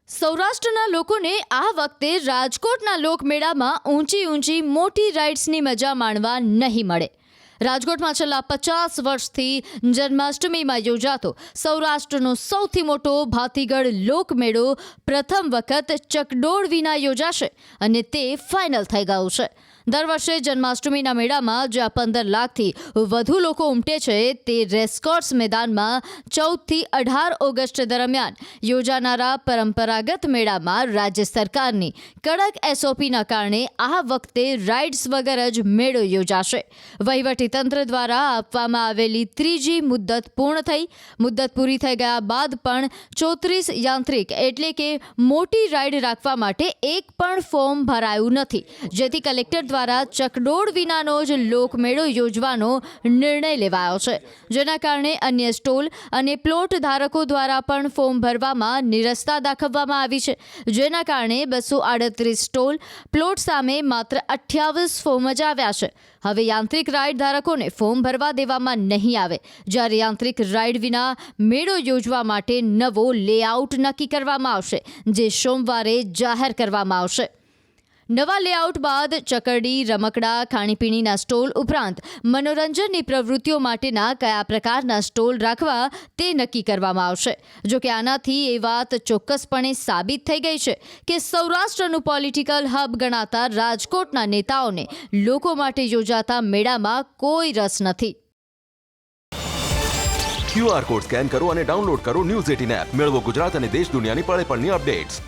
સૌરાષ્ટ્રના લોકોને આ વખતે રાજકોટના લોકમેળામાં ઊંચી મોટી રાઇડ્સની મજા માણવા નહીં મળે। રાજકોટમાં છેલ્લા 50 વર્ષથી જન્માષ્ટમીમાં યોજાતો સૌરાષ્ટ્રનો સૌથી મોટો ભાતીગળ લોકમેળો પ્રથમ વખત ચકડોળ વિના યોજાશે અને તે ફાઇનલ થઈ ગયું છે। દર વર્ષે જન્માષ્ટમીના મેળામાં જ્યાં 15 લાખથી વધુ લોકો ઉમટે છે તે રેસકોર્સ મેદાનમાં 14થી 18 ઓગસ્ટ દરમિયાન યોજાનારા પરંપરાગત મેળામાં રાજ્ય સરકારની કડક એસઓપીના કારણે આ વખતે રાઇડ્સ વગર જ મેળો યોજાશે। વહીવટીતંત્ર દ્વારા આપવામાં આવેલી ત્રીજી મુદ્દત પૂર્ણ થઈ। મુદ્દત પૂરી થઈ ગયા બાદ પણ 34 યાંત્રિક એટલે કે મોટી રાઇડ રાખવા માટે એક પણ ફોર્મ ભરાયું નથી, જેથી કલેક્ટર દ્વારા ચકડોળ વિનાનો જ લોકમેળો યોજવાનો નિર્ણય લેવાયો છે, જેના કારણે અન્ય સ્ટોલ અને પ્લોટ ધારકો દ્વારા પણ ફોર્મ ભરવામાં નિરસ્તા દાખવવામાં આવી છે, જેના કારણે 238 સ્ટોલ પ્લોટ સામે માત્ર 28 ફોર્મ જ આવ્યા છે। હવે યાંત્રિક રાઇડ ધારકોને ફોર્મ ભરવા દેવામાં નહીં આવે, જ્યારે યાંત્રિક રાઇડ વિના મેળો યોજવા માટે નવો લેઆઉટ નક્કી કરવામાં આવશે, જે સોમવારે જાહેર કરવામાં આવશે। નવા લેઆઉટ બાદ ચકરડી, રમકડા, ખાણીપીણીના સ્ટોલ ઉપરાંત મનોરંજનની પ્રવૃત્તિઓ માટેના કયા પ્રકારના સ્ટોલ રાખવા તે નક્કી કરવામાં આવશે। જો કે આનાથી એ વાત ચોક્કસપણે સાબિત થઈ ગઈ છે કે સૌરાષ્ટ્રનું પોલિટિકલ હબ ગણાતા રાજકોટના નેતાઓને લોકો માટે યોજાતા મેળામાં કોઈ રસ નથી। QR કોડ સ્કેન કરો અને ડાઉનલોડ કરો ન્યૂઝ 18 એપ। મેળવો ગુજરાત અને દેશ દુનિયાની પળે પળની અપડેટ્સ।